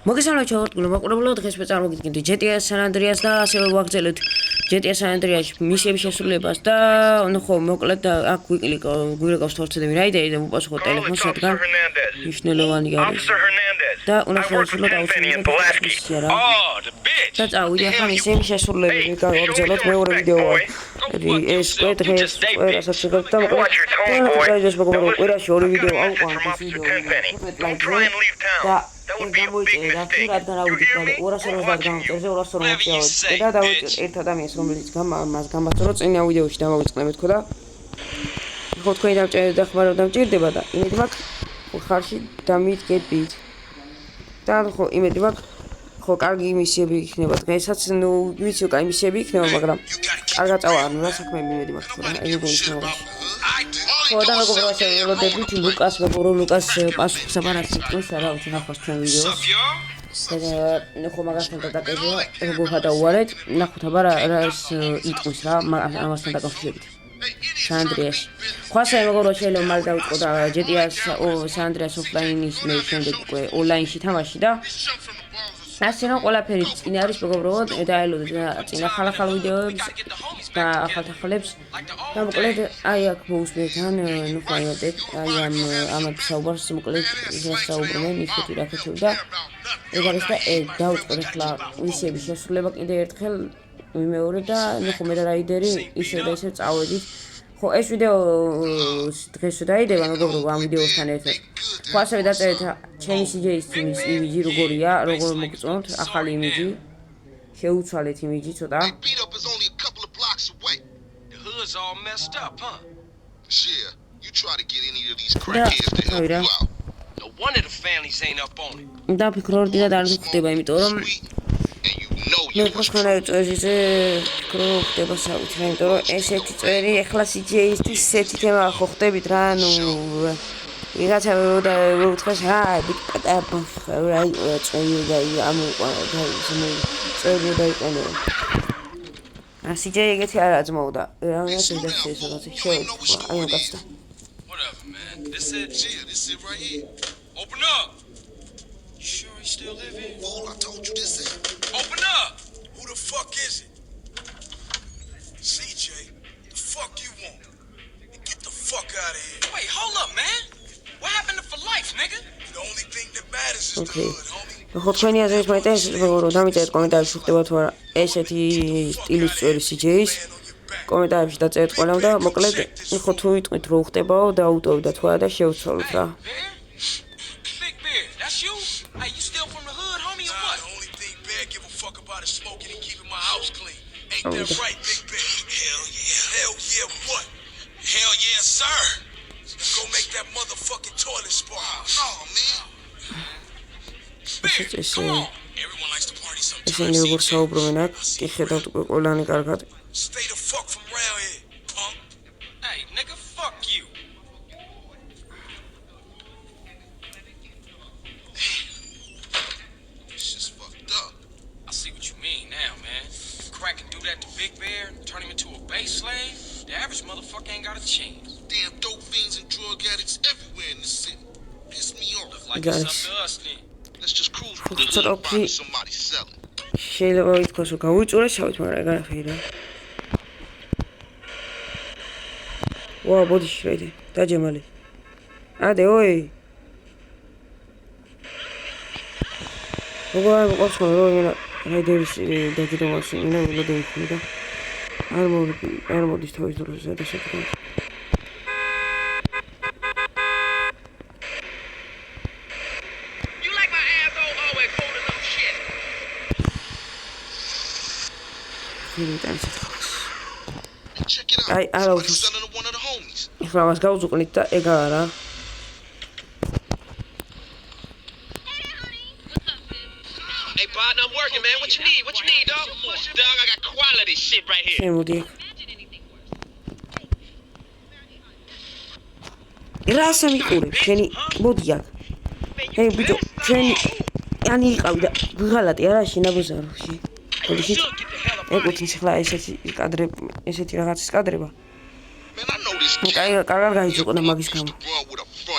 მოგესალმებით ჩავარდნილ მაყურებლო, დღეს მე წარმოგიდგენთ GTA San Andreas და ასევე ვაგრძელებთ GTA San Andreas მისიების შესრულებას და ხო მოკლედ აქ გვირეკავს თორცედები რაიდერი და უპასუხოთ ტელეფონს რადგან მნიშვნელოვანი არის და უნდა შევასრულოთ აუცილებლად მისია რა და წავიდე ახლა მისიების შესრულებით გავაგრძელოთ მეორე ვიდეოა ეს დღეს რასაც შეგარდ და მოკლედ ეს მოგობრალო კვირაში ორი ვიდეო აუყვანთ ეს ვიდეო და გამოიწერა რადგან აუდიტორი 250 გამომწერზე 250 და დავიწერე ერთ ადამიანს რომელიც მას გამასწორო წინა ვიდეოში დამოვიწყნებით ხო და ხო თქვენი დამჭერდა და ხმარო დამჭირდება და იმედი მაქვს ხარში დამიდგებით და ხო იმედი მაქვს ხო კარგი მისიები იქნება დღესაც ნუ ვიცი კაი მისიები იქნება მაგრამ კარგად წავა რა საქმე იმედი მაქვს ხო და ეგრე იქნება ხო და მეგობრებო შეველოდებით ლუკას პასუხს აბარაც ის რა ვიცი ნახოს ჩვენ ვიდეოს და ხო მაგასთან დაკავშირება როგორ გადაუვარეთ ნახოთ აბარა რა ის იტყვის რა ამასთან დაკავშირებით San Andreas ხო ასე მეგობრებო შეიძლება მალე დავიწყო და GTA San Andreas offline-ის მე შემდეგ უკვე online-ში თამაში და ასე რომ ყველაფერი წინ არის მეგობრებო და აელოდეთ წინა ხალხალ ვიდეოებს და ახალთახელებს და მოკლედ აი აქ მოусმენთ ან ნუ ხაიოდეთ აი ამ საუბარს მოკლედ ისაუბრობენ ისეთი რაკეთები და ეგ არის და დავიწყოთ ახლა მისიების შესრულება კიდე ერთხელ მეორე და ნუ ხო მე და რაიდერი ისე და ისე წავედით ხო ეს ვიდეო დღეს დაიდება მეგობრებო ამ ვიდეოსთან ერთად ხო ასევე დაწერეთ ჩემი CJ-ის თემის იმიჯი როგორია როგორ მოგწონთ ახალი იმიჯი შეუცვალეთ იმიჯი ცოტა და ფიქრობდი და არ ხდება იმიტომ რომ მე ფიქრობ წვერზე ფიქრობ ხდება საერთოდ იმიტომ რომ ესეთი წვერი ახლა CJ-ისთვის ესეთი თემა ხო ხდებით რა ნუ ვიღაცა და უთხეს რა ბიკატა რა წვერი და ამოყვა და წვერი და იყენე CJ ეგეთი არა ძმაო და რაღაც ეს რაღაც შეუწყო აი მაგასთან Whatever man this it right here open up you sure he still live here fool I told you this is open up who the fuck is it CJ the fuck you want get the fuck out of here wait hold up man what happened to for life nigga the only thing that matters is the hood homie ხო თქვენი აზრით მაინტერესებს როგორ დამიწერეთ კომენტარებში ხდება თუ არა ესეთი სტილის წვერი CJ-ის კომენტარებში დაწერეთ ყველამ და მოკლედ ხო თუ იტყვით რომ ხდებაო დაუტოვი და თუ არა და შევცვალოთ რა Big Bear that's you hey you still from the hood homie or what the only thing Bear give a fuck about is smoking and keeping my house clean ain't that right Big Bear hell yeah what hell yeah sir go make that motherfucking toilet spark no man Bear come on everyone likes to party sometimes ესენი როგორ საუბრობენ აქ კი ხედავთ უკვე ყველანი კარგად Stay the fuck from around here, punk. Hey, nigga, fuck you. This shit's fucked up. I see what you mean now, man. Crack can do that to Big Bear and turn him into a base slave. The average motherfucker ain't got a chance. Damn dope fiends and drug addicts everywhere in the city. Piss me off. Look like it's up to us then. Let's just cruise through the hood and find somebody selling. შეიძლება ითქვას რომ გავუჭურესავით, მაგრამ ეგ არაფერი რა. ვა ბოდიში რაიდე დაჯემალი ადე ой ობა მოყავს რომ რაიდერის დაჯდომას ინა ველოდები ხმი და არ მოდის თავის დროზე და შეკრება აი არა ეხლა მას გავუწუყნით და ეგ არა Hey partner, I'm working man. What you need, dog? Dog, I got quality shit right here. შემოდი რასა მიყურებ შენი მოდი აქ ჰეი ბიჭო შენი ანი იყავი და გღალატი არა შინაბუზარში მოდი ეკუთვნის ახლა ესეთი კადრები ესეთი რაღაცის კადრება კაი კარგად გაიძუყნა მაგის გამო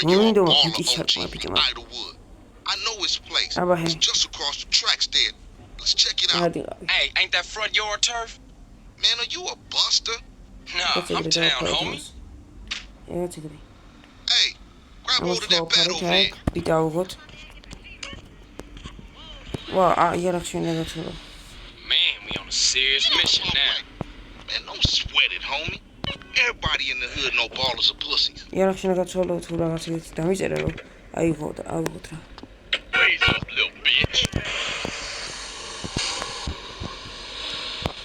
მინდომა ფიტი ჩაკმა ბიჭო I know his place. აბა ჰე. It's just across the tracks there. Let's check it out. გადიღავი. Hey, ain't that front yard turf? Man, are you a buster? Nah, I'm down, homie. ეგაც ეგრე. Hey, grab hold of that bat ამოწყო over there. ვიდაუღოთ. ვა, იარაღში ნეგაცია. Man, we on a serious mission now. Man, don't sweat it, homie. Everybody in the hood know ballers are pussies. იარაღში ნეგაცია თუ რაღაც ეგეთი დამიწერე რომ აიღო და ავიღოთ რა. Raise up, little bitch.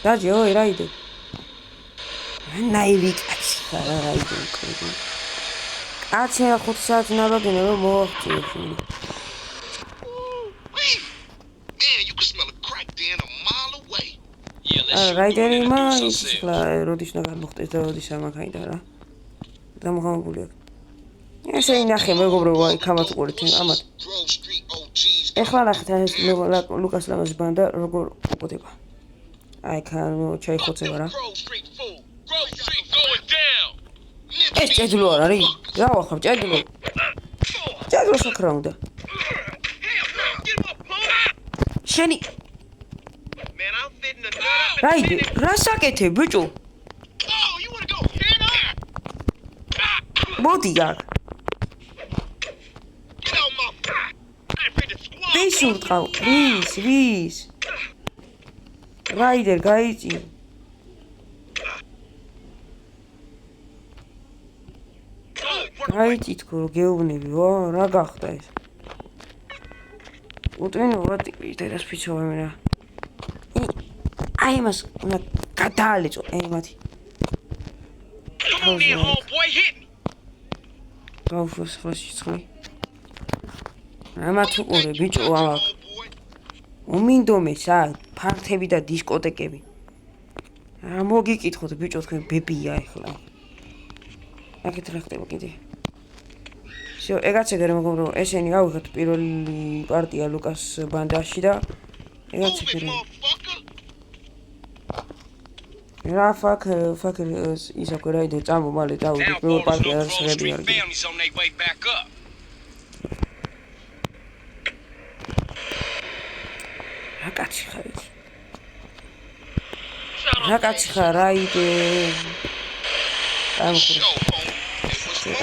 დაჯი, ოი, რა იდე? ნაივი კაცი ხარ, რა იდე უკრები. კაცი 5 საათი ნაბაგინე რომ მოახტიო ხინი. Man, you can smell a crack den a mile away. Yeah, let's shoot რაიდერი through მა that and do ის some ხლა როდის უნდა გამოხდეს და როდის ამაკაიდა რა. დამღამებული აქვს. ესე ინახე მეგობრებო, აი ქამათ უყურეთ ამათ. Grove Street OGs. ეხლა ნახეთ ეს ლუკას ლამაზი ბანდა როგორ უყდება. აი ქან ჩაიხოცება რა. Grove Street fool. Grove Street going down. ეს ჭედლო არ არის? რა ვახავ ჭედლო? ჭედლო შეკრა უნდა. შენი Man, I'm fitting the nut. რაიდე, რა საკეთე ბიჭო? Oh, you wanna go head up? მოდი აქ. Get out my. I ain't afraid to squat. ვის ურტყავ? ვის? რაიდერ გაიწი. გაიწი თქო რომ გეუბნები, ვა, რა გახდა ეს? უტვინო ვატიკი დედას ფიცოვა მე რა. აი მას უნდა გადაალეწო, მათი. Come on in, homeboy, hit me. გაუშვეს ხელში ცხლი. ამათ უყურე ბიჭო ამაკ. უმინდომესა, ფართები და დისკოტეკები. რა მოგიკითხოთ ბიჭო თქვენ ბებია ეხლა. აქეთ რა ხდება კიდე? всё, ეგაც ეგრე მეგობრო, ესენი ავიღეთ პირველი პარტია ლუკას ბანდაში და ეგაც ეგრე. რა ფაკერ ის აქ რა იდე წამო მალე დავიდეთ Now, პირველ boys, პარტია no არ Grove შეგვიძლია. Street families on their way back up. რა კაცი ხარ ის? რა კაცი ხარ რა იდე? ამხო.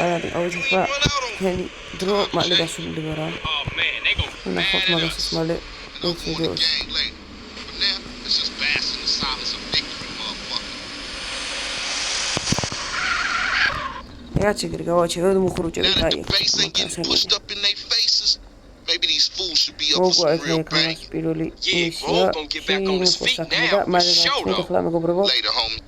არა, ავიღე ხა. თენი დრო მალე გასულდება რა. Oh man, they gonna ნახოთ man მაგას ის მალე ეს ვიდეოს. Gang later. But now, let's just bask in the silence of victory, motherfucker. რაც ეგრე გავაჩერე და მუხრუჭები Now that the დაიახა. bass ain't getting pushed up in their faces, maybe these fools should be up for როგორ some ეგრე real ქანას bang. პირველი Yeah, ისია. Grove gonna get back on his feet now, მალე for sure, გავხდეთ though. ახლა მეგობრებო. Later, homie.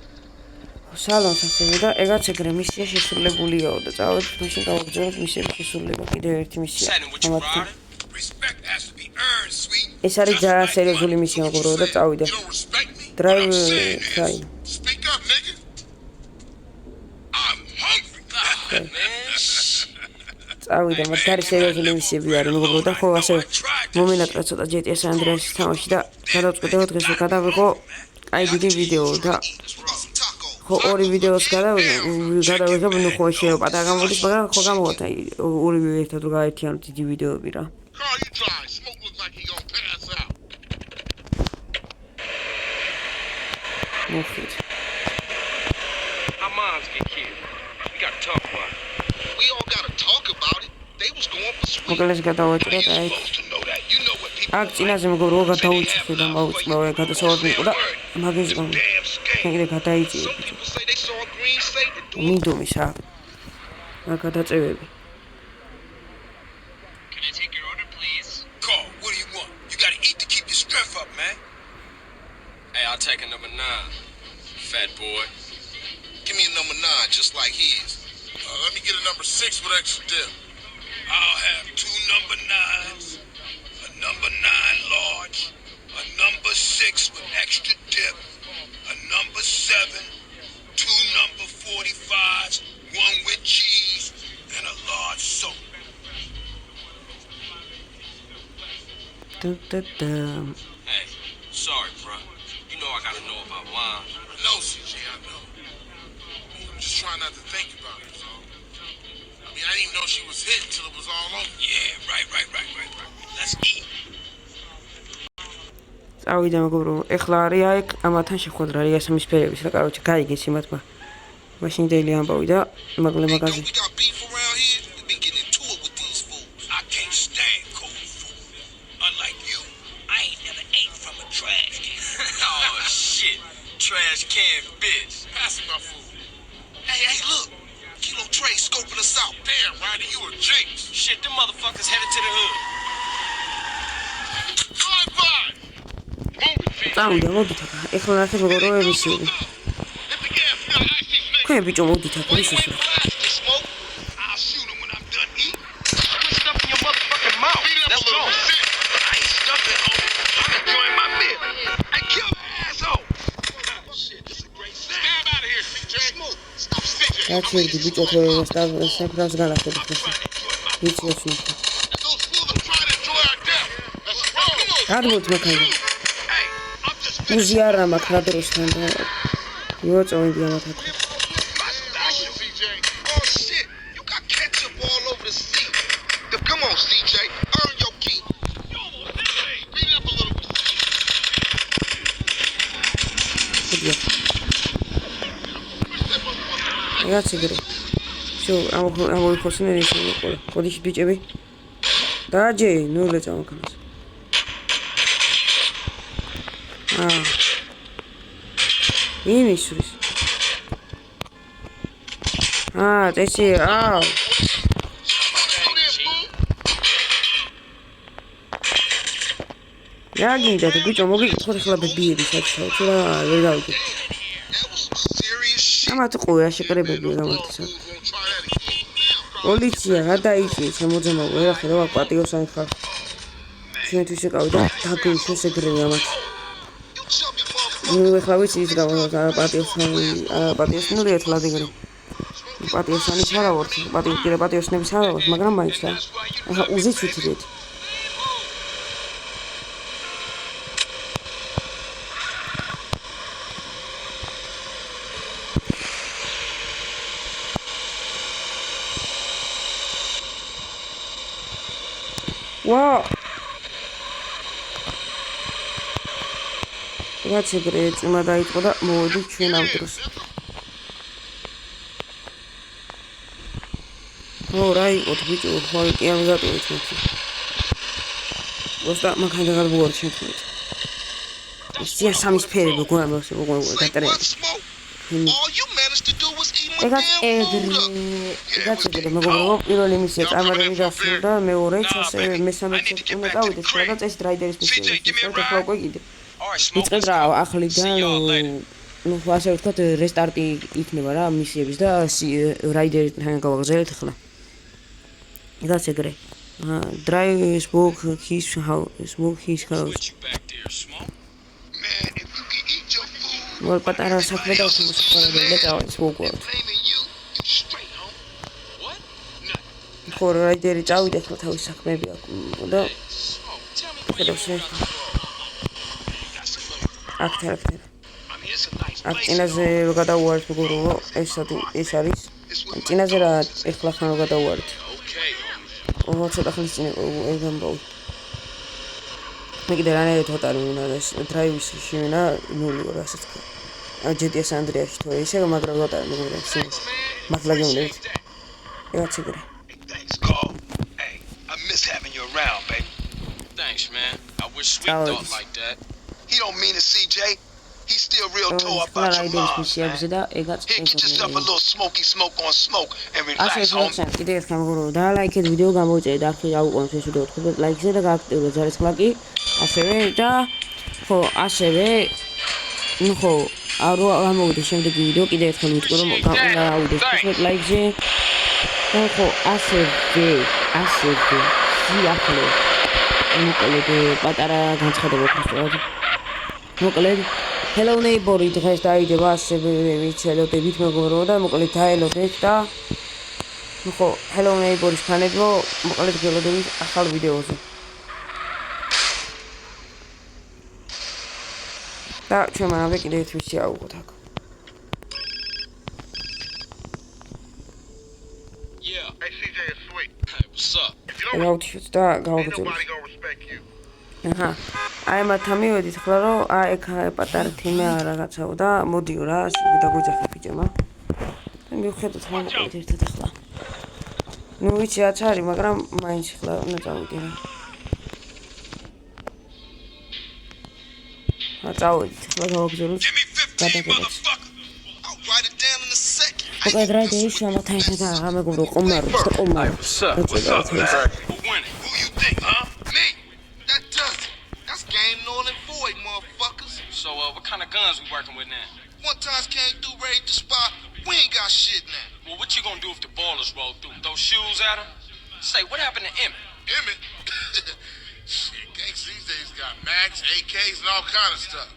სალონს ასევე და ეგაც ეგრე მისია შესრულებულიაო და წავედით მაშინ გავაგზავნოთ მისიების შესრულება კიდევ ერთი მისია. Setting with you, ამათი. Ryder. Respect has to be earned, sweet. ეს არის ძალიან სერიოზული მისია მეგობრებო და წავიდე. You don't respect me? Drive, What I'm saying is, try. speak up, nigga. I'm hungry. Man, წავიდე, მათ არის სერიოზული მისიები არის მეგობრებო და ხო ასე მომენატრა ცოტა GTA San Andreas-ის თამაში და გადავწყვიტე დღეს გადავიღო აი დიდი ვიდეო და Let's roll some tacos. ხო ორი ვიდეოს გადავიღე ნუ ხო შეიძლება პატარა გამოდის მაგრამ ხო გამოვიდა აი ორივე ერთად რო გაერთიანოთ დიდი ვიდეოები რა Carl, you try. Smoke looks like he gonna pass out. მოხდით our moms get killed. We gotta talk about it. We all gotta talk about it. They was going for sweet. მოკალეს გადავაჭრე How და you აი supposed to know that? You know what people აქ წინაზე მეგობრებო გადავუჭრე და მაუწყმავე გადასავალი იყო და მაგის გამო damn scared. ეგრე გადაიწიე Some people say they saw a green saber do it. მინდომის რა რა გადაწევები Can I take your order, please? Carl, what do you want? You gotta eat to keep your strength up, man. Hey, I'll take a number 9. Fat boy. Give me a number 9, just like his. Let me get a number 6 with extra dip. I'll have 2 number 9s, a number 9 large, a number 6 with extra dip, a number 7, 2 number 45s, 1 with cheese, and a large soda. Hey, sorry, bro. You know I gotta know about mom. No, CJ, I know. I'm just trying not to think about it, so. I mean, I didn't even know she was hit until it was all over. Yeah, right. Let's eat. წავიდა მეგობრო, ეხლა არის აი ამათან შეხვედრა რიას მისფერების რა, კაროჩე, გაიგეს იმათმა. მაშინ დელი ამბავი და მაგლე მაგაზი. We got beef around here. We been getting into it with these fools. I can't stand cold food. Unlike you, I ain't never ate from a trash can. Oh, shit. Trash can bitch. Pass me my food. Hey, look. Kilo Trey scoping us out. Damn, Ryder, you a jinx. Shit, them motherfuckers headed to the hood. Drive by. Move it, Pete. წავიდა, მოდით აქ. ეხლა ნახე მეგობრო ემისიური. Hit the gas, we got icy snake. თქვენ ბიჭო მოდით აქ, ის ის. Smoke. I'll shoot him when I'm done eating. Put stuff in your motherfucking mouth. Beat it up Let's a go. little bit. I ain't stuffing, homie. I'm enjoying my meal. Hey, kill the asshole. Shit, this is a great set. Stab out of here, CJ. Smoke. Stop CJ. რა ჩერდი ბიჭო თორე საფრას განახტები ხე. ვიცი ოსნო. Those fools are trying to enjoy our death. Let's roll. არ მოწ მაქაი. Hey, I'm just უზი არა მაქვს რა დროსთან და იოწოვდი ამათაც. CJ. Oh shit, you got ketchup all over the seat. Come on, CJ, earn your keep. Beat it up a little bit. ხიდია. რა ციგრე. შო ამოიხოსნე ისე ყოლა. ხოდიშ ბიჭები. დაჯე, ნუ ლეწა მაქანას. იმისურის. წესი, რა გინდა ბიჭო მოგიკითხოთ ახლა ბებიები საჩო თუ რა ვერ გავიგე. That was some serious shit. ამათ ყოა შეკრებებია გამართისა. პოლიცია გადაიწია შემოძემა ვერახე რა პატიოსანი ხარ. ჩვენთვის ეკავი და დაგვიშოს ეგრევე ამათ. ნუ ახლა ვიცი ის პატიოსნური ერთლა დეგრე. პატიოსანი ხარა ვარ, პატიოსნების ხარა ვარ, მაგრამ მაინც რა. ახლა უზიც ვიტირეთ. ვა! რაც ეგრე წმა დაიწყო და მოვედით ჩვენ ამ დროს. რა იყო ბიჭო, ხო კი ამ გატოვეთ მოხდა. ვოსტა მაგან დაგარბუარ შეთქვით. ისია სამის ფერები გვამოს გატარებ. All you managed to do was eat my damn food up. ეგაც ეგრე მეგობრო პირველი მისია წარმატებით დასრულდა მეორეც ასე მესამეც უნდა წავიდეთ და წეს დრაიდერის მისია და უკვე კიდე იწყებს რა ახლიდან ნუ ასე ვთქვათ რესტარტი იქნება რა მისიების და რაიდერთან გავაგზავნეთ ახლა ეგაც ეგრე drive smoke his house Man, if you can eat your food, მოლ პატარა საქმე და მოსახლეობაზე წავედი smoke blaming you, you straight home. ხო რაიდერი წავიდა ახლა თავის საქმეები აქვს და ხედავს აქტერ აქ წინაზე რო გადავუარეთ მეგობრო ეს არის წინაზე რა ეხლა ხან რო გადავუარეთ ცოტა ხნის წინ ეგამბავ მე კიდე რანაირად ვატარი უნდა ეს დრაივის შევინა ნული რა ასე თქვა GTA San Andreas თუ ისე მაგრამ ვატარი მეგობრო მაგლა გეუნდებით ეგაც ეგრე Thanks, Carl. Hey, I miss having you around, baby. Thanks, man. I wish Sweet thought like that. He don't mean it, CJ. He's still real tore up about your mom. მისიებზე და ეგაც Here, get yourself a little smoky smoke on smoke and ასე relax, home. შეიძლება კიდე ერთხელ მეგობრო და ლაიქეთ ვიდეო გამოიწერე და ახლა აუყონეთ ეს ვიდეო თქვენ ლაიქზე და გააქტიურეთ ჯარისხმაკი ასევე და ხო ასევე ნუ ხო არო გამოვიდეს შემდეგი ვიდეო კიდე ერთხელ ვიტყვი რომ გააუდეთ თქვენ ლაიქზე და ხო ასევე სიახლე მოკლედ პატარა განცხადება ვქრათ მოკლედ Hello neighbor დღეს დაიდება ასევე ვიცელოდებით მეგობრო და მოკლედ დაელოდეთ და ნუ ხო Hello neighbor-ის ფანებო მოკლედ გელოდებით ახალ ვიდეოზე და ჩვენ მანავე კიდე ერთ ვისი აუღოთ აქ Yeah. Hey, CJ, it's Sweet. Hey, what's up? If you don't გავთიშოთ და გავაგზავნოთ nobody gonna respect you. აჰა აი მათთან მივედით ახლა რომ აი ეგ პატარა თემა რაღაცაო და მოდიო რა დაგვეძახა ბიჭებმა და მივხედოთ რა მოყვეთ ერთად ახლა ნუ ვიცი რაც არის მაგრამ მაინც ახლა უნდა წავიდე რა წავედით ახლა გავაგზავნოთ გადაგებას Pogadaj da išla na taj da me govori Omar, što Omar. What's up? Who you think, huh? Me? That does it. That's game null and void, motherfuckers. So, what kind of guns we working with now? One times came through, raid the spot. We ain't got shit now. Well, what you gonna do if the ballers roll through? Throw shoes at them? Say, what happened to Emmett? Emmett? Shit, gangs these days got max, AKs, and all kind of stuff.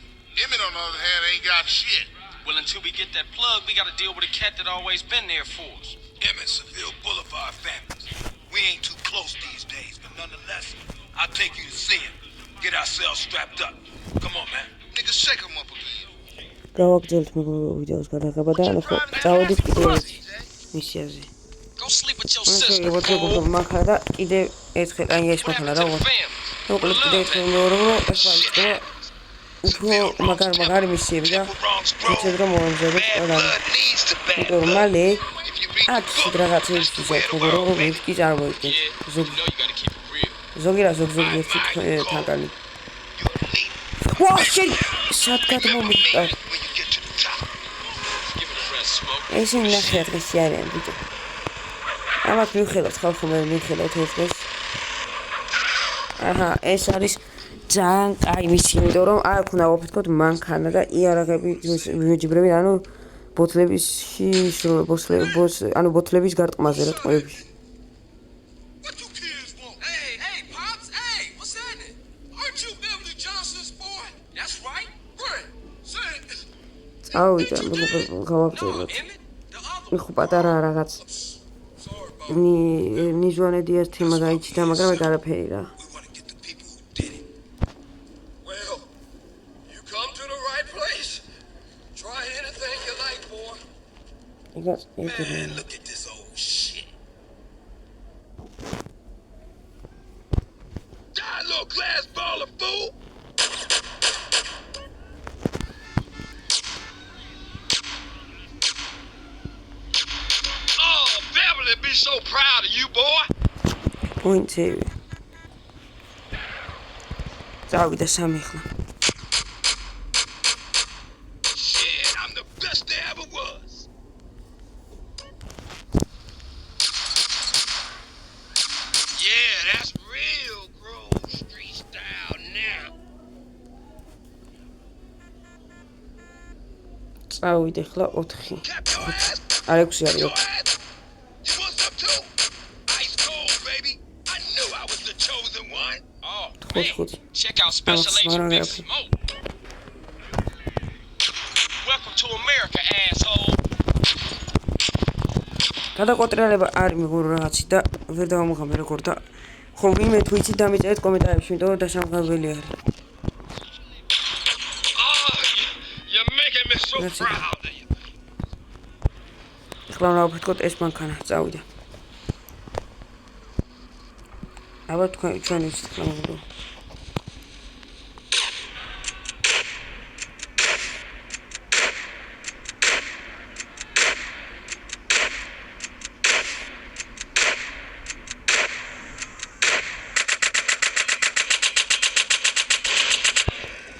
Emmett, on the other hand, ain't got shit. Well, until we get that plug, we gotta deal with a cat that always been there for us. Emmett, Seville Boulevard families. We ain't too close these days, but nonetheless, I'll take you to see him. Get ourselves strapped up. Come on, man. Nigga, shake him up again. გავაგრძელთ ვიდეოს გადაღება და ახლა წავედით კიდევ ერთ მისიაზე. Go sleep with your sister. მოგებულ მანქანა და კიდევ ერთხელ აი ეს მანქანა რა მოკლედ კიდევ ერთხელ მეორე რომ ახლა იქნება უფრო მაგარი მისიები და ვიცით რომ მომზადეთ ყველა იმიტომ რომ მალე აქ რაღაცეებს ვიზახო რომ მეთქი წარმოიდგინეთ ზოგი ერთი თანგანი ვაშენ შატკად მომიტა ეს ნახეთ ისე არიან ბიჭო ამათ მივხედავთ ხალხო მე მივხედავთ ეს აჰა ეს არის ძალიან კაი მისი იმიტომ რომ აქ უნდა ვაფეთქოთ მანქანა და იარაღები მიუჯიბრები ანუ ბოთლების ანუ ბოთლების გარტყმაზე რა ტყვეებში What you kids want? Hey, Pops, hey, what's happening? Aren't you Beverly Johnson's boy? That's right. Right. Say it. წავიდა გავაგრძელოთ მიხო პატარა რაღაც ნიჟვანედი ერთი მაგაიჩი და მაგრამ ეგ არაფერი რა We want to get the people who did it. Well, you come to the right place. Try anything you like, boy. ეგაც Man, look at this old shit. Die, little glass ball of fool. Oh, Beverly be so proud of you, boy. პოინტები წავიდა სამი ხლა Shit, I'm the best there ever was. Yeah, that's real Grove Street style now. წავიდა ხლა 4 Cap your ass. არ 6 არის Your ass. You want some too? Ice cold, baby. I knew I was the chosen one. Oh, Goed. check out Special Agent Big Smoke. Smoke. Welcome to America, asshole. გადაკვეტრილება არ მიგურ რაღაცი და ვერ დავამოხამე როგორ და ხო ვინმე თუ იცით დამიწერეთ კომენტარებში იმიტომ რომ დასამხაბელი არის Oh, you're making me so That's it. proud of you. ახლა უნდა ვაფეთქოთ ეს მანქანა წავიდა აბა ჩვენ ვიცით რა მოგვიყვება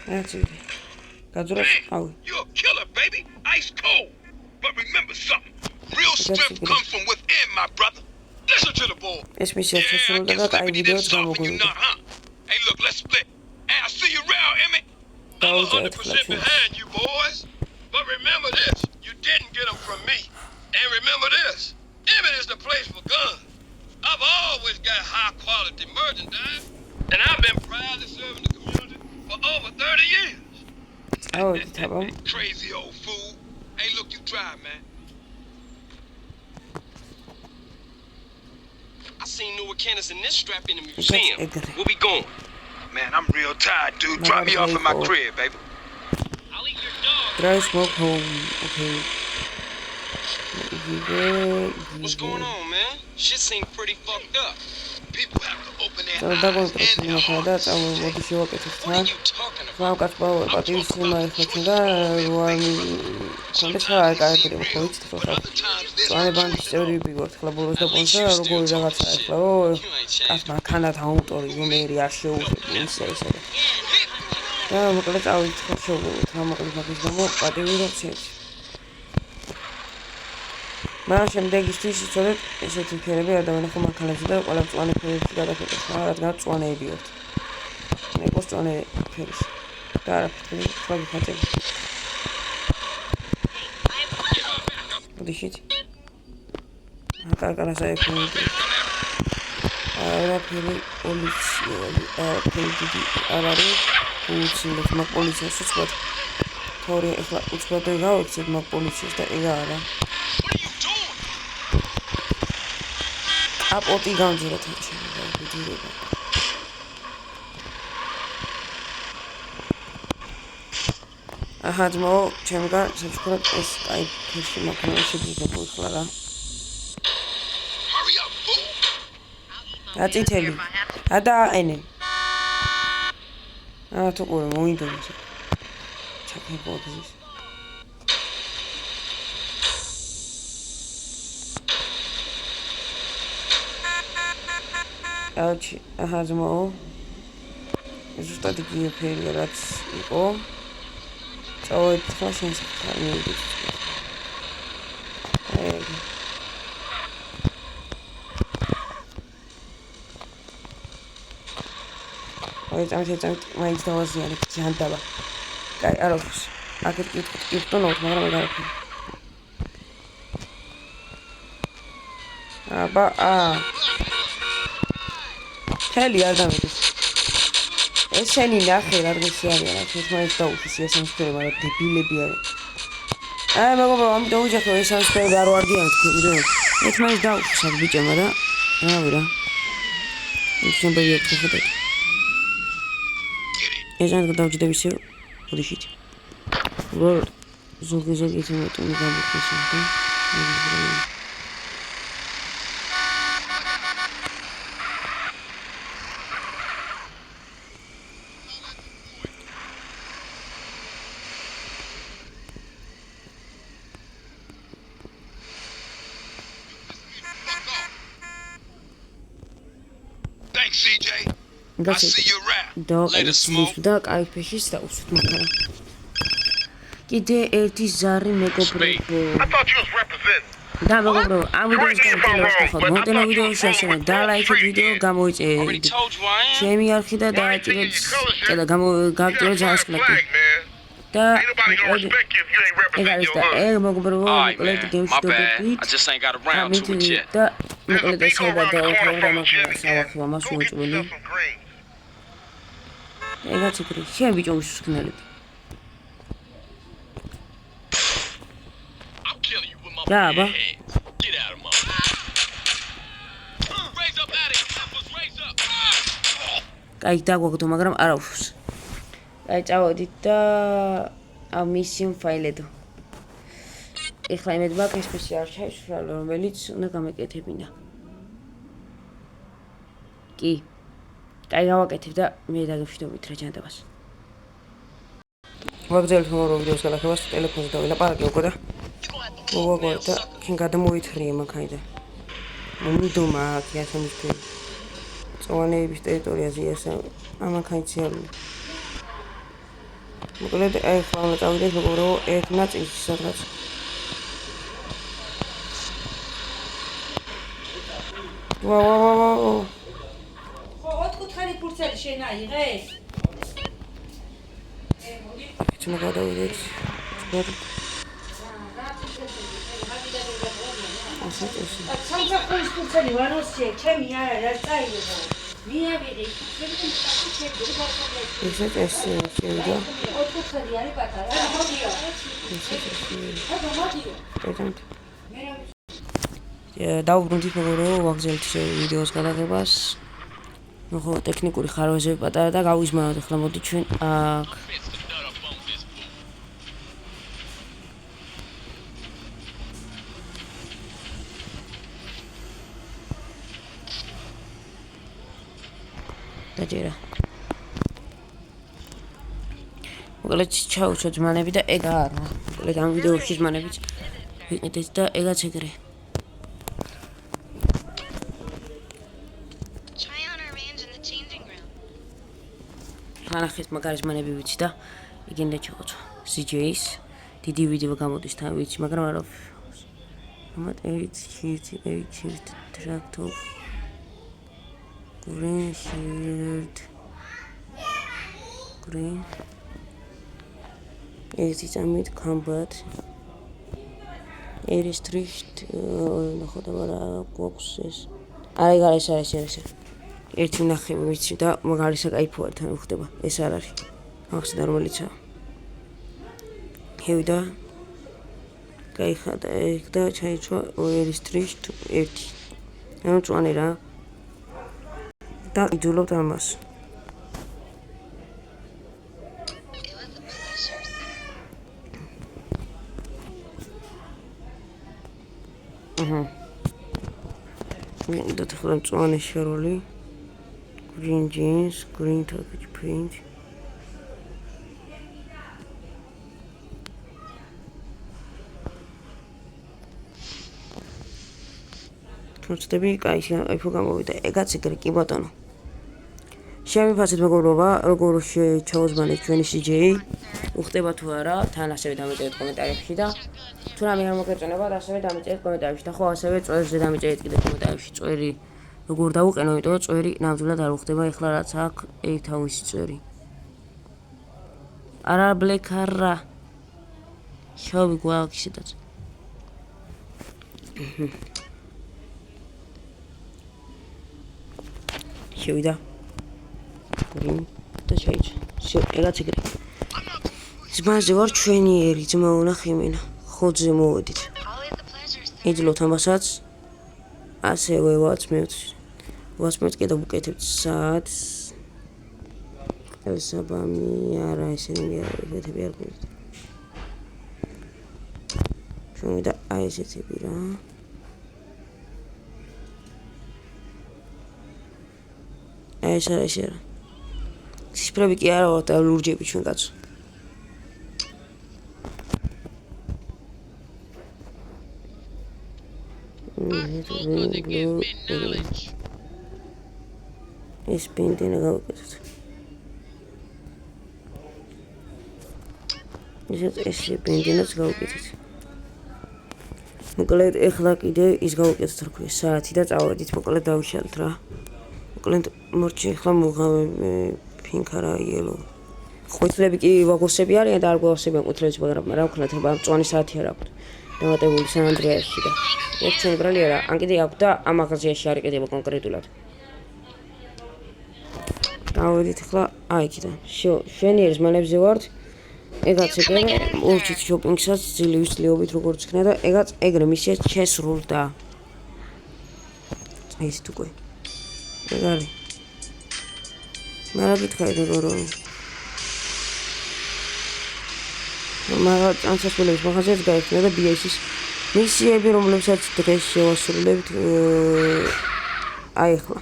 Actually, Gadurov, Man, you're a killer, baby. Ice cold. But remember something. Real strength comes from within, my brother. Listen to the boy. ეს მისია Yeah, I შესრულდა can და slip კაი it in ვიდეოც soft when you გამოგვიყვება. not, huh? Hey, look, let's split. Hey, I'll see you around, Emmett. I'm 100% behind you, boys. But remember this. You didn't get them from me. And remember this. Emmett is the place for guns. I've always got high-quality merchandise. And I've been proudly serving the community for over 30 years. Oh, თაბა. Crazy old fool. Hey, look, you try, man. I seen newer cannons in this strap in the museum. Edgar. Where we going? Man, I'm real tired, dude. Drop me off at my crib, baby. I'll eat your dog. Drive smoke home. Okay. What's going on, man? Shit seems pretty fucked up. People have to open their და eyes დაგონტროლოთ and their ახლა და hearts. მოდი შევაკეთოთ What are თან. you talking about? ხომ კაცბაო პატივის სიმა ეხლა და კონდეს რა არ გაიგრებ ხო იცით ხო ხა. წვანე ბანდის წევრები ვართ ხლა ბოლოს და პონსა როგორი რაღაცა ეხლა ო კაც მანქანათ აუტორი რომერი არ შეუძლებს ისე ისე. და მოკლედ წავიდეთ ხო შევუვით რა მოკლედ მაგის გამო პატივი რომ ცეთ. მაგრამ შემდეგისთვის იცოდეთ ესეთი ფერები არ დავენახო მანქანებზე და ყველა მწვანე ფერებში გადაფეტეს რა რადგან მწვანეები ვართ. ნეკოს მწვანე ფერის და არაფერი სხვა გიხატები. მოდიშით. აკარკარა საერთოდ არაფერი პოლიცია არ არის უცილებს მაგ პოლიციას უცბად თორე ეხლა უცბად გავიქცეთ მაგ პოლიციას და ეგ არა აპოტი გამძერეთ შეიძლება ვიდეო აჰა ძმო ჩემგან საჩქრად ეს აი ფერში მაქნა შეგვიძლია ხლა რა Hurry up, fool. აწითელი ადააყენე თუ ყურე მოინდომს ჩაკებოდეს აუჩი აჰა ძმო ზუსტად იგივე ფერია რაც იყო წავედ ხა შემსახარ მივიდით აი წამეთ მაინც დავაზიანებ ჯანდაბა კაი არ აქვს აქეთ კითხტონოთ მაგრამ არ არის აბა თელი არ დამედის ესენი ნახე რა დღესი არის რა ეს მაინც დაუშვი ესამსფერი მაგრამ დებილები არის აი მეგობრო ამიტომ უჯახო ესამსფერი არ ვარდიან თქვი ვიდეო ეს მაინც დაუშვი სად ბიჭებმა და რავი რა ის შემბერია თქვი ეჟან გადავჭდები ისე ოდიშით როგორ ზოგი ისე მეტყვი გამიქცევ და Thanks, CJ. I see you rap. Later, smoke. და კაი ფეშის და უსვით მაქარა კიდე ერთი ზარი მეგობრებო I thought you was representing. და მეგობრო ამ ვიდეოს გამოდელოს მოდელა ვიდეოში ასენა და ლაიქეთ ვიდეო გამოიწე Already told you I am. ჩემი არხი და დააჭირეთ და გავაკეთეთ ჯავსკლაკი და ეგ არის და ეგ მეგობრო Alright, მოკლედ man. გემში My bad. I დაგებით just ain't got around to it yet. და მოკლედ ესე და პროგრამა სავახება მას უწველი ეგაც იქრი შენ ბიჭო უსხნელები I'm killing you with my Yeah, bare bro. hands. Get out of my Raise up out of here, peppers, raise up. კაი დაგვაგდო მაგრამ არ აუშვს კაი წავედით და ამისიუმ ფაილედო ეხლა იმედ მაქვს ეს სპეციალ შეშრა რომელიც უნდა გამეკეთებინა კი კაი გავაკეთებ და მე დაგეშვიდობით რა ჯანდაბას ვაგზავნე ხოლმე ვიდეოს გადახებას ტელეფონზე დავილაპარაკე უკვე და მოგოგვარ და შენ გადამოითხრიე მანქანიდან მომიდომა აქ ასამისფერი წვანეების ტერიტორიაზე ეს ამანქანიციალური მოკლედ აი ხლა უნდა წავიდეთ მეგობრო ერთ ნაწილში სადღაც ვა ხო, ოთხკუთხარი ფურცელი შენ აიღე? ჩემ გადავიდეთ სამსახურის ფურცელი ვაროსია, ჩემი არ არის, არ წაიღო. მიავიღე, ესეთ ეს შევიდა ოთხკუთხარი არის პატარა. მოდიო. დავუბრუნდით მეგობრო ვაგზავნით ვიდეოს გადაღებას ხო ტექნიკური ხარვეზები პატარა და გავიზმანოთ ახლა მოდი ჩვენ აქ დაჯერა. მოკლედ ჩაუშვათ ზმანები და ეგ არა. მოკლედ ამ ვიდეოში ზმანებიც ვიყიდეთ და ეგაც ეგრე. Try on our range in the changing room. ანახეთ მაგარი ზმანები ვიცი და იგინდა ჩავწვა. CJ-ის დიდი ვიდეო გამოდის თან ვიცი, მაგრამ არა ამათ eight tractor green shirt green is amid combat is strict ნახოთ რა გვაქვს ეს აი გარეს არის ერთი ნახე ვიცი და მაგარი საკაიფოა თან ხდება ეს არ არის ახსნა რომელიცაა ჰევიდა გაიხადა ეგ და ჩაიწვა is strict ერთი ანუ წვანე რა და იძულობთ ამას და თქვენ წვანე შეროლი green jeans green turkish print თუმცა კაიფო გამოვიდა ეგაც ეგრე კი ბატონო შემიფასეთ მეგობრობა როგორ ჩაუზმანეთ ჩვენი CJ უხდება თუ არა თან ასევე დამეწერეთ კომენტარებში და თუ რამე არ მოგეწონება ასევე დამეწერეთ კომენტარებში და ხო ასევე წვერზე დამეწერეთ კიდე კომენტარებში წვერი როგორ დავუყენო იმიტომ რომ წვერი ნამდვილად არ უხდება ეხლა რაც აქვს ეითაუის წვერი არა black არა შავი გვაქვს ისედაც შევიდა და შეიჭა ეგაც ეგრე ზმანზე ვარ ჩვენიერი ძმა უნახე იმენა ხოძე მოვედით იძულოთ ამასაც ასევე ვაცმევთ კიდევ უკეთებთ საათს ესაბამი არა ესენი ეგეთები არ გვიყვართ ჩვენ და აი ესეთები რა ეს არის რა ციფრები კი არა ვარ და ლურჯები ჩვენ კაცო ეს პინტინა გავაკეთეთ ეს პინტინაც გავაკეთეთ მოკლედ ეხლა კიდე ის გავაკეთეთ რა ქვია საათი და წავედით მოკლედ დავიშალეთ რა მოკლედ მორჩი ეხლა მოგავე ფინკარა იელო ყვითლები კი ვაგოსები არიან და არ გვაოსებიან ყვითლებს მაგრამ რა ვქნათ აბა მწვანე საათი არ აქვს დამატებული სან-ანდრეასში და ერთ ჩვენი ბრალი არა ან კიდე აქვს და ამ მაღაზიაში არ იყიდება კონკრეტულად დავედით ახლა აი იქიდან შვენიერი ზმანებზე ვართ ეგაც ეგრე ურჩით შოპინგსაც ძილის ლიობით როგორც ხნა და ეგაც ეგრე მისია შესრულდა ეს თუკვე ეგ არის მაგრამ გითხარი როგორ მაგრამ ანსასულების მაღაზიას გაიხსნა და BS-ის მისიები რომლებსაც დღეს შევასრულებთ აი ახლა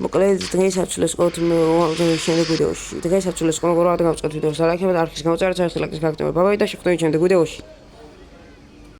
მოკლედ დღეს აცვლეს ყოველ შემდეგ ვიდეოში დღეს აცვლეს როგორ გავწყეთ ვიდეოს ლაიქებად არქის გამოწერას ახლა ლაიქს გაკეთებთ ბაბაი და შეხვდებით შემდეგ ვიდეოში